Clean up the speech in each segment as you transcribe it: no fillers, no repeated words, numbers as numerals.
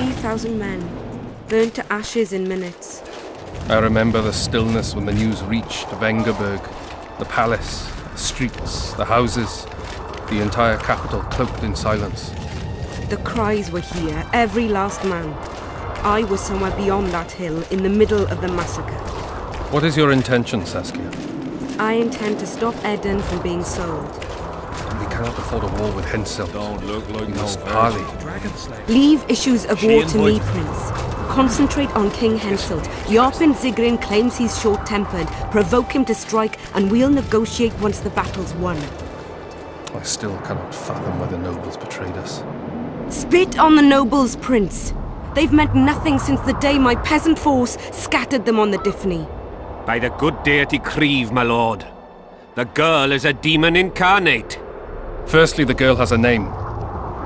3,000 men, burnt to ashes in minutes. I remember the stillness when the news reached Vengerberg, the palace, the streets, the houses, the entire capital cloaked in silence. The cries were here, every last man. I was somewhere beyond that hill, in the middle of the massacre. What is your intention, Saskia? I intend to stop Eden from being sold. We cannot afford a war with Henselt. Don't look like We no must parley. Leave issues of war to me, Prince. Concentrate on King Henselt. Jarpen Zigrin claims he's short-tempered. Provoke him to strike, and we'll negotiate once the battle's won. I still cannot fathom why the nobles betrayed us. Spit on the nobles, Prince. They've meant nothing since the day my peasant force scattered them on the Dyffny. By the good deity Creve, my lord. The girl is a demon incarnate. Firstly, the girl has a name.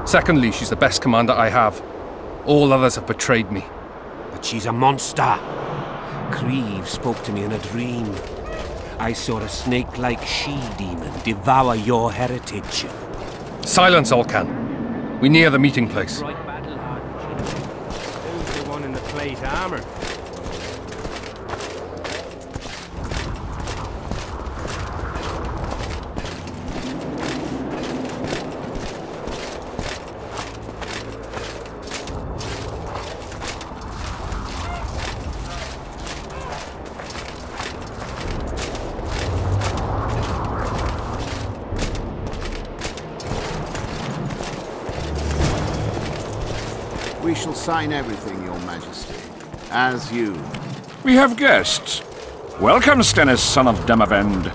Secondly, she's the best commander I have. All others have betrayed me. But she's a monster. Creve spoke to me in a dream. I saw a snake-like she-demon devour your heritage. Silence, Olcan. We near the meeting place. Who's the one in the plate armor? We shall sign everything, Your Majesty. As you. We have guests. Welcome, Stennis, son of Demavend.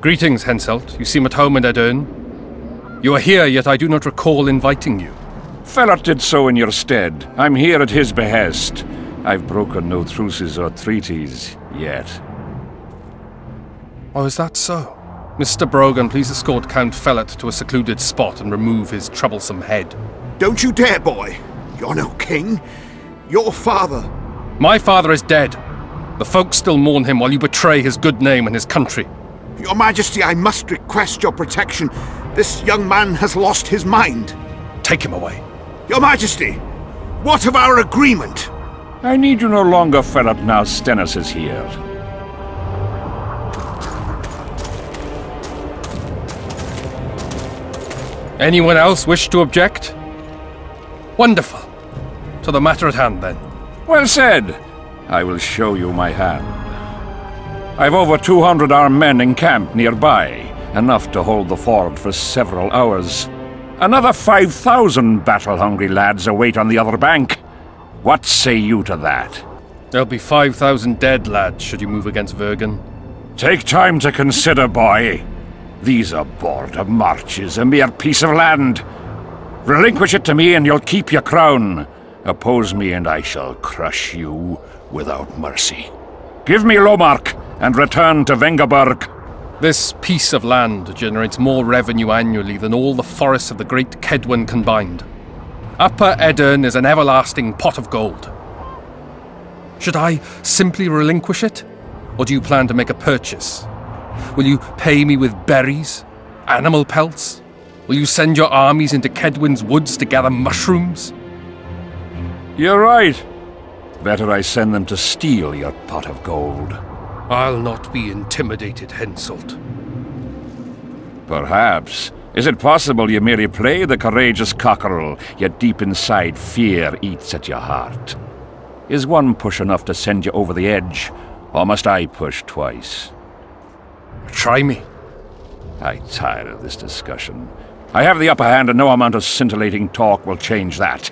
Greetings, Henselt. You seem at home in Eden. You are here, yet I do not recall inviting you. Felot did so in your stead. I'm here at his behest. I've broken no truces or treaties, yet. Oh, is that so? Mr. Brogan, please escort Count Felot to a secluded spot and remove his troublesome head. Don't you dare, boy! You're no king. Your father. My father is dead. The folk still mourn him while you betray his good name and his country. Your Majesty, I must request your protection. This young man has lost his mind. Take him away. Your Majesty, what of our agreement? I need you no longer, Felot, now Stennis is here. Anyone else wish to object? Wonderful. To the matter at hand, then. Well said. I will show you my hand. I've over 200 armed men encamped nearby, enough to hold the ford for several hours. Another 5,000 battle-hungry lads await on the other bank. What say you to that? There'll be 5,000 dead lads should you move against Vergen. Take time to consider, boy. These are border marches, a mere piece of land. Relinquish it to me and you'll keep your crown. Oppose me and I shall crush you without mercy. Give me Lomark and return to Vengerberg. This piece of land generates more revenue annually than all the forests of the great Kedwen combined. Upper Eden is an everlasting pot of gold. Should I simply relinquish it? Or do you plan to make a purchase? Will you pay me with berries? Animal pelts? Will you send your armies into Kedwen's woods to gather mushrooms? You're right. Better I send them to steal your pot of gold. I'll not be intimidated, Henselt. Perhaps. Is it possible you merely play the courageous cockerel, yet deep inside fear eats at your heart? Is one push enough to send you over the edge, or must I push twice? Try me. I tire of this discussion. I have the upper hand and no amount of scintillating talk will change that.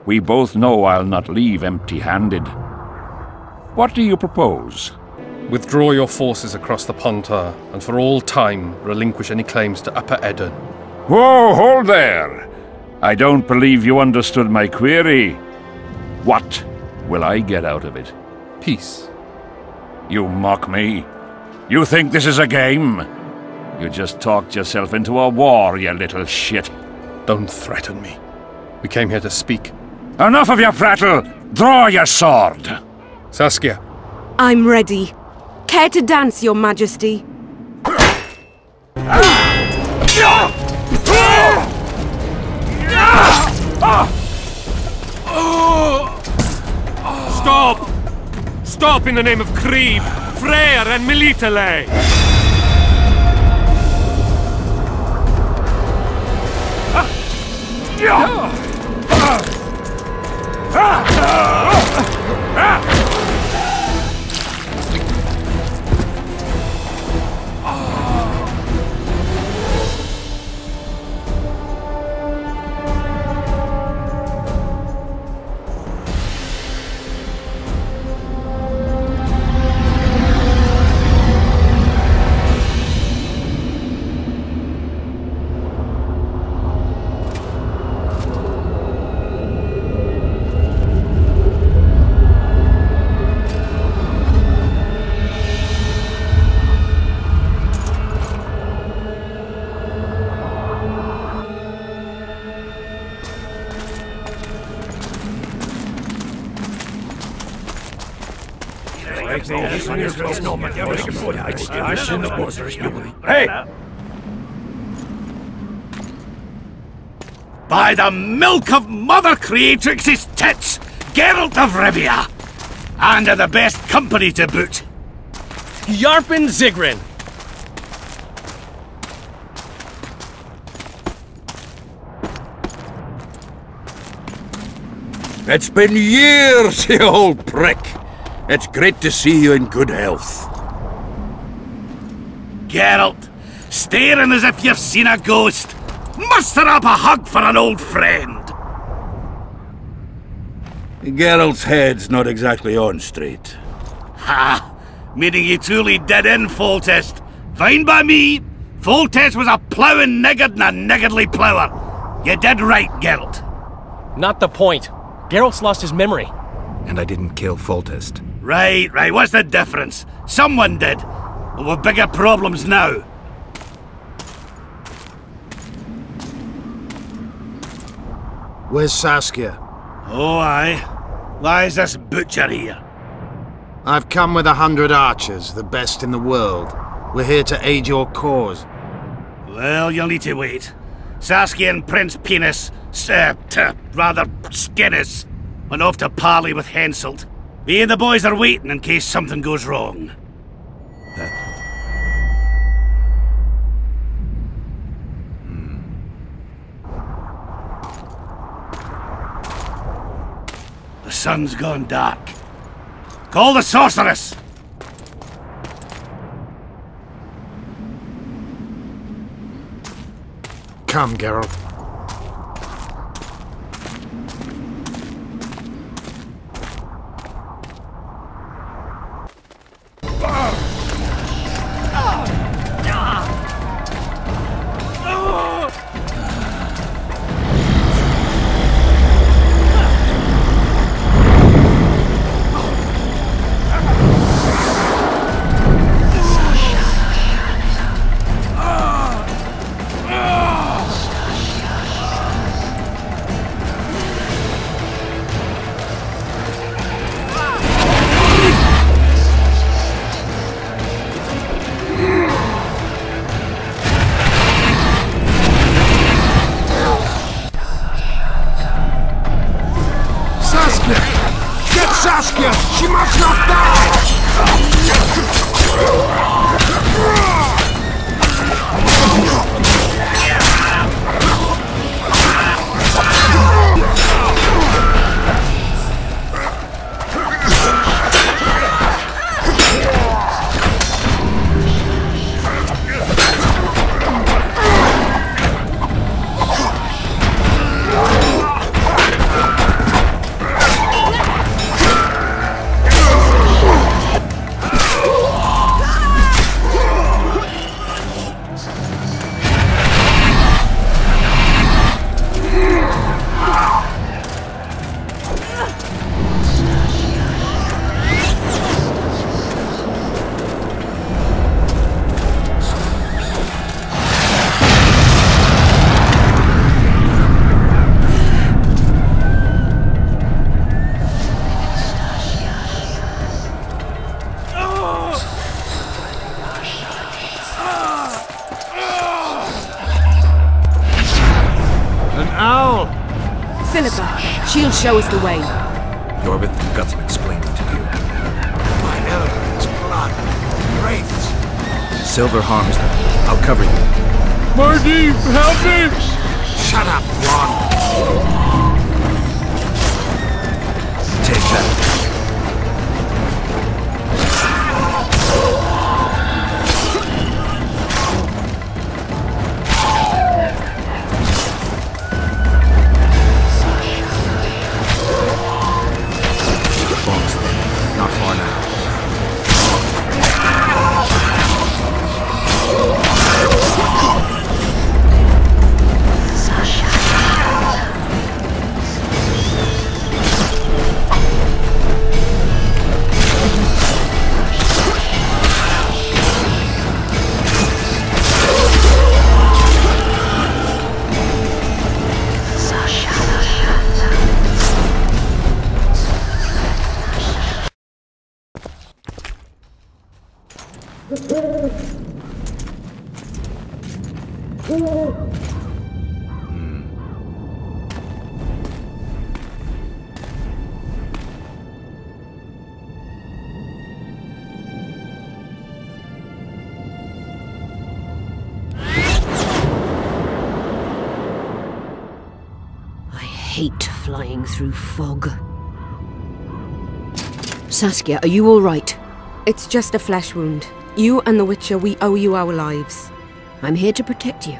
We both know I'll not leave empty-handed. What do you propose? Withdraw your forces across the Pontar, and for all time relinquish any claims to Upper Eden. Whoa, hold there! I don't believe you understood my query. What will I get out of it? Peace. You mock me? You think this is a game? You just talked yourself into a war, you little shit. Don't threaten me. We came here to speak. Enough of your prattle! Draw your sword! Saskia. I'm ready. Care to dance, Your Majesty? Stop! Stop in the name of Creve, Freyr and Melitele! Hey! By the milk of Mother Creatrix's tits, Geralt of Rivia! And of the best company to boot. Yarpen Zigrin! It's been years, you old prick. It's great to see you in good health. Geralt, staring as if you've seen a ghost. Muster up a hug for an old friend. Geralt's head's not exactly on straight. Ha! Meaning you truly did in Foltest. Fine by me. Foltest was a ploughing niggard and a niggardly plougher. You did right, Geralt. Not the point. Geralt's lost his memory. And I didn't kill Foltest. Right. What's the difference? Someone did. Well, we've bigger problems now. Where's Saskia? Oh, aye. Why is this butcher here? I've come with 100 archers, the best in the world. We're here to aid your cause. Well, you'll need to wait. Saskia and Prince Penis, rather, Skinnis, went off to parley with Henselt. Me and the boys are waiting in case something goes wrong. The sun's gone dark. Call the sorceress! Come, Geralt. Philippa, she'll show us the way. Yorvith, you've got some explaining to do. My elephant's blood. Wraiths. Silver harms them. I'll cover you. Marty, help me! Shut up, Ron. Take that. Not far now. I hate flying through fog. Saskia, are you all right? It's just a flesh wound. You and the Witcher, we owe you our lives. I'm here to protect you.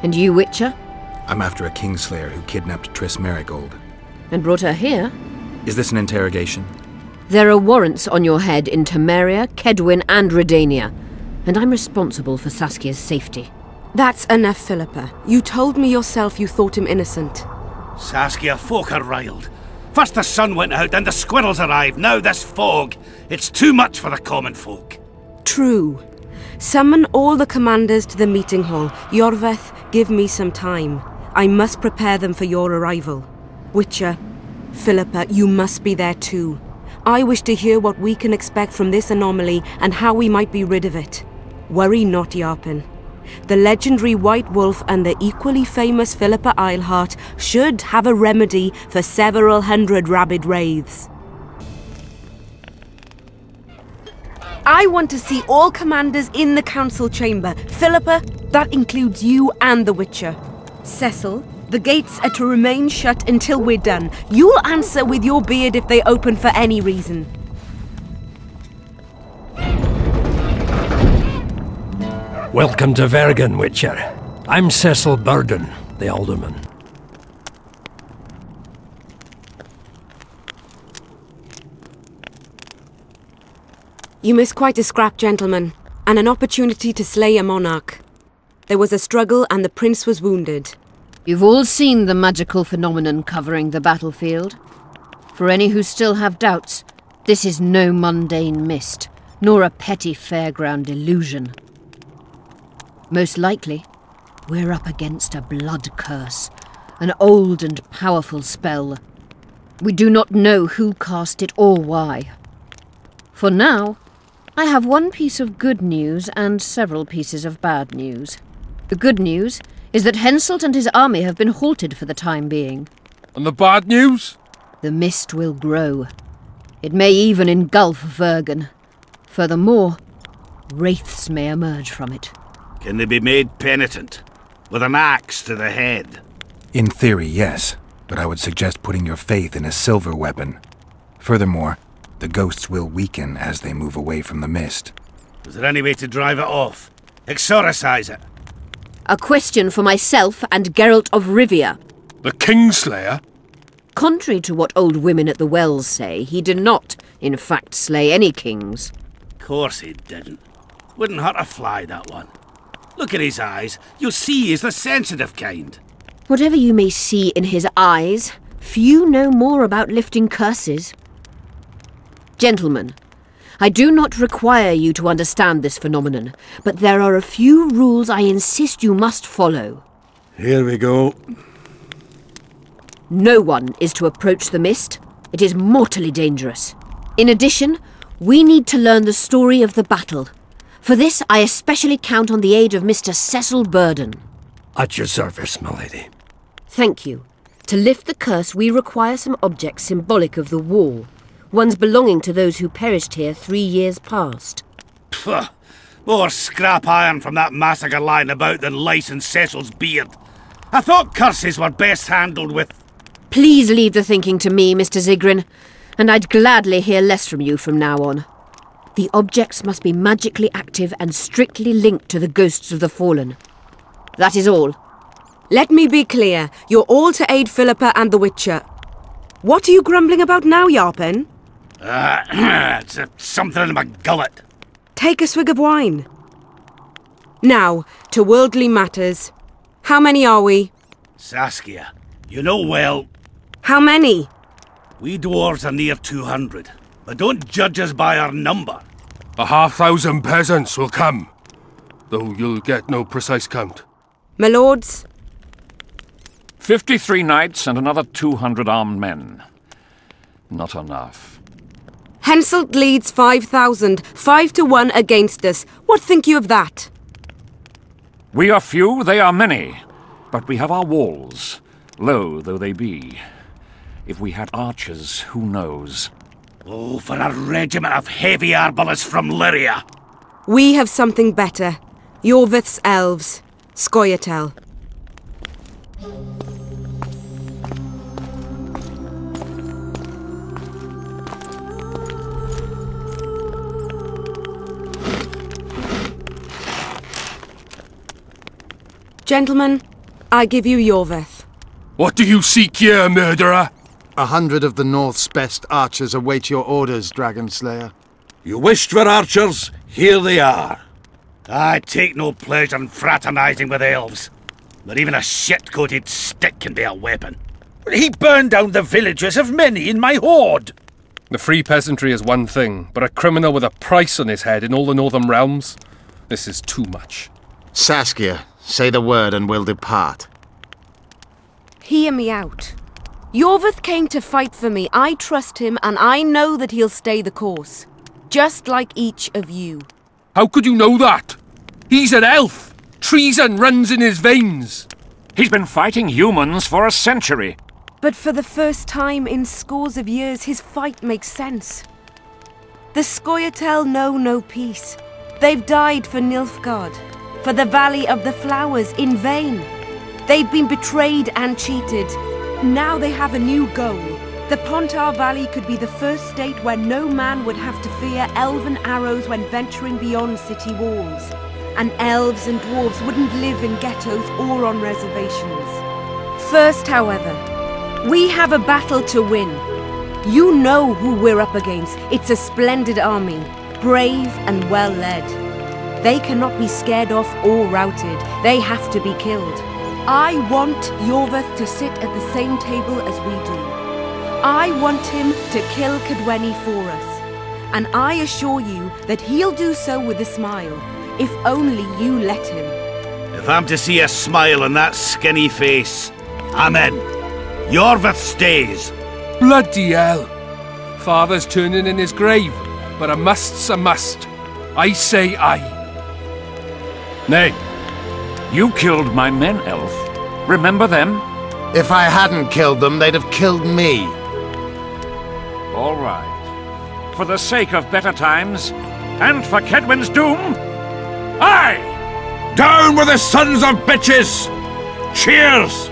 And you, Witcher? I'm after a Kingslayer who kidnapped Triss Merigold. And brought her here? Is this an interrogation? There are warrants on your head in Temeria, Kedwin, and Redania. And I'm responsible for Saskia's safety. That's enough, Philippa. You told me yourself you thought him innocent. Saskia, folk are riled. First the sun went out, then the squirrels arrived, now this fog. It's too much for the common folk. True. Summon all the commanders to the meeting hall. Yorveth, give me some time. I must prepare them for your arrival. Witcher, Philippa, you must be there too. I wish to hear what we can expect from this anomaly and how we might be rid of it. Worry not, Yarpen. The legendary White Wolf and the equally famous Philippa Eilhart should have a remedy for several hundred rabid wraiths. I want to see all commanders in the council chamber. Philippa, that includes you and the Witcher. Cecil, the gates are to remain shut until we're done. You'll answer with your beard if they open for any reason. Welcome to Vergen, Witcher. I'm Cecil Burden, the alderman. You missed quite a scrap, gentlemen, and an opportunity to slay a monarch. There was a struggle and the prince was wounded. You've all seen the magical phenomenon covering the battlefield. For any who still have doubts, this is no mundane mist, nor a petty fairground illusion. Most likely, we're up against a blood curse, an old and powerful spell. We do not know who cast it or why. For now, I have one piece of good news and several pieces of bad news. The good news is that Henselt and his army have been halted for the time being. And the bad news? The mist will grow. It may even engulf Vergen. Furthermore, wraiths may emerge from it. Can they be made penitent? With an axe to the head? In theory, yes. But I would suggest putting your faith in a silver weapon. Furthermore, the ghosts will weaken as they move away from the mist. Is there any way to drive it off? Exorcise it? A question for myself and Geralt of Rivia. The Kingslayer? Contrary to what old women at the wells say, he did not, in fact, slay any kings. Course he didn't. Wouldn't hurt a fly, that one. Look at his eyes. You'll see he's the sensitive kind. Whatever you may see in his eyes, few know more about lifting curses. Gentlemen, I do not require you to understand this phenomenon, but there are a few rules I insist you must follow. Here we go. No one is to approach the mist. It is mortally dangerous. In addition, we need to learn the story of the battle. For this, I especially count on the aid of Mr. Cecil Burden. At your service, my lady. Thank you. To lift the curse, we require some objects symbolic of the wall. Ones belonging to those who perished here 3 years past. Pfft! More scrap iron from that massacre lying about than lice in Cecil's beard. I thought curses were best handled with... Please leave the thinking to me, Mr. Zigrin, and I'd gladly hear less from you from now on. The objects must be magically active and strictly linked to the ghosts of the fallen. That is all. Let me be clear. You're all to aid Philippa and the Witcher. What are you grumbling about now, Yarpen? It's something in my gullet. Take a swig of wine. Now, to worldly matters. How many are we? Saskia, you know well... How many? We dwarves are near 200, but don't judge us by our number. 1,000 peasants will come, though you'll get no precise count. My lords? 53 knights and another 200 armed men. Not enough. Henselt leads 5,000, 5-1 against us. What think you of that? We are few, they are many. But we have our walls, low though they be. If we had archers, who knows? Oh, for a regiment of heavy arbalists from Lyria. We have something better. Yorvith's elves. Scoia'tael. Gentlemen, I give you Yorvith. What do you seek here, murderer? 100 of the North's best archers await your orders, Dragon Slayer. You wished for archers, here they are. I take no pleasure in fraternizing with elves. But even a shit-coated stick can be a weapon. He burned down the villages of many in my horde. The free peasantry is one thing, but a criminal with a price on his head in all the northern realms? This is too much. Saskia, say the word and we'll depart. Hear me out. Yorvith came to fight for me. I trust him, and I know that he'll stay the course. Just like each of you. How could you know that? He's an elf. Treason runs in his veins. He's been fighting humans for a century. But for the first time in scores of years, his fight makes sense. The Scoia'tael know no peace. They've died for Nilfgaard, for the Valley of the Flowers, in vain. They've been betrayed and cheated. Now they have a new goal. The Pontar Valley could be the first state where no man would have to fear elven arrows when venturing beyond city walls. And elves and dwarves wouldn't live in ghettos or on reservations. First, however, we have a battle to win. You know who we're up against. It's a splendid army, brave and well led. They cannot be scared off or routed. They have to be killed. I want Yorvith to sit at the same table as we do. I want him to kill Cadweni for us. And I assure you that he'll do so with a smile, if only you let him. If I'm to see a smile on that skinny face, I'm in. Yorvith stays. Bloody hell. Father's turning in his grave, but a must's a must. I say aye. Nay. You killed my men, Elf. Remember them? If I hadn't killed them, they'd have killed me. All right. For the sake of better times, and for Kedwen's doom, aye! Down with the sons of bitches! Cheers!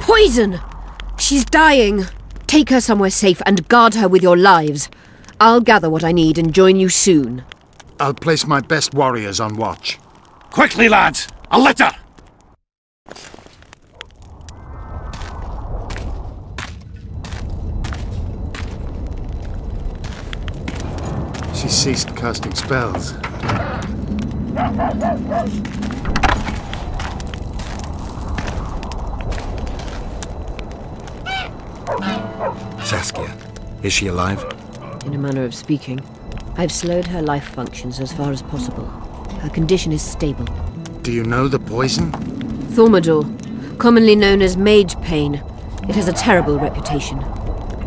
Poison! She's dying. Take her somewhere safe and guard her with your lives. I'll gather what I need and join you soon. I'll place my best warriors on watch. Quickly, lads! A litter! She ceased casting spells. Saskia, is she alive? In a manner of speaking. I've slowed her life functions as far as possible. Her condition is stable. Do you know the poison? Thaumadour, commonly known as mage pain. It has a terrible reputation.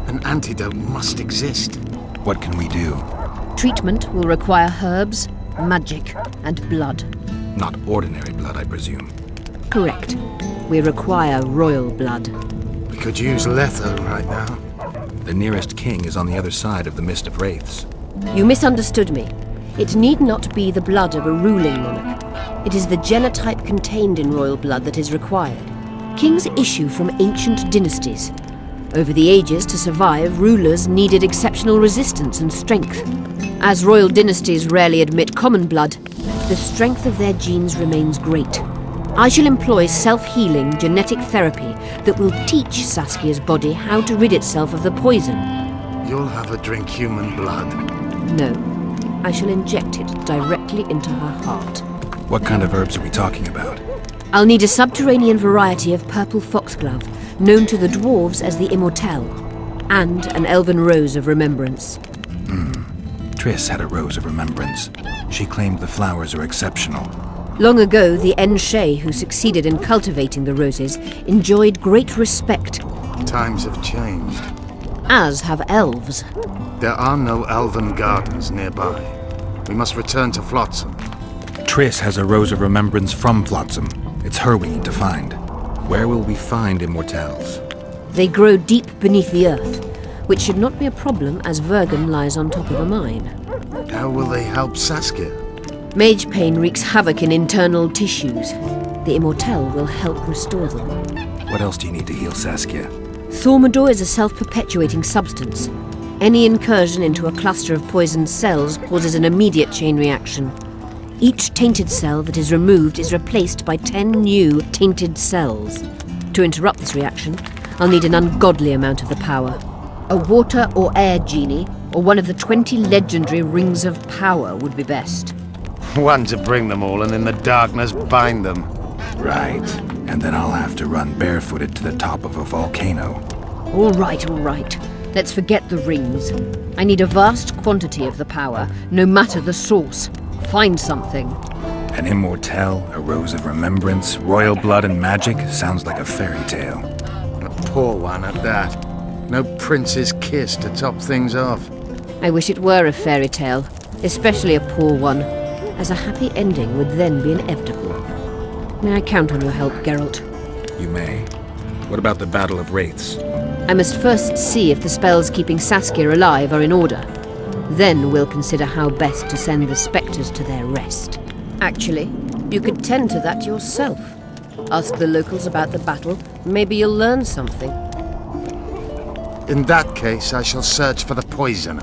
An antidote must exist. What can we do? Treatment will require herbs, magic, and blood. Not ordinary blood, I presume. Correct. We require royal blood. We could use Letho right now. The nearest king is on the other side of the Mist of Wraiths. You misunderstood me. It need not be the blood of a ruling monarch. It is the genotype contained in royal blood that is required. Kings issue from ancient dynasties. Over the ages, to survive, rulers needed exceptional resistance and strength. As royal dynasties rarely admit common blood, the strength of their genes remains great. I shall employ self-healing genetic therapy that will teach Saskia's body how to rid itself of the poison. You'll have her drink human blood. No. I shall inject it directly into her heart. What kind of herbs are we talking about? I'll need a subterranean variety of purple foxglove, known to the dwarves as the Immortelle, and an elven rose of remembrance. Triss had a rose of remembrance. She claimed the flowers are exceptional. Long ago, the Enshe who succeeded in cultivating the roses enjoyed great respect. Times have changed. As have elves. There are no elven gardens nearby. We must return to Flotsam. Triss has a rose of remembrance from Flotsam. It's her we need to find. Where will we find Immortelles? They grow deep beneath the earth, which should not be a problem as Vergen lies on top of a mine. How will they help Saskia? Mage pain wreaks havoc in internal tissues. The Immortelle will help restore them. What else do you need to heal Saskia? Thaumadour is a self-perpetuating substance. Any incursion into a cluster of poisoned cells causes an immediate chain reaction. Each tainted cell that is removed is replaced by 10 new tainted cells. To interrupt this reaction, I'll need an ungodly amount of the power. A water or air genie, or one of the 20 legendary rings of power would be best. One to bring them all and in the darkness bind them. Right. And then I'll have to run barefooted to the top of a volcano. All right, all right. Let's forget the rings. I need a vast quantity of the power, no matter the source. Find something. An Immortelle, a rose of remembrance, royal blood and magic sounds like a fairy tale. A poor one at that. No prince's kiss to top things off. I wish it were a fairy tale, especially a poor one, as a happy ending would then be inevitable. May I count on your help, Geralt? You may. What about the Battle of Wraiths? I must first see if the spells keeping Saskia alive are in order. Then we'll consider how best to send the spectres to their rest. Actually, you could tend to that yourself. Ask the locals about the battle. Maybe you'll learn something. In that case, I shall search for the poisoner.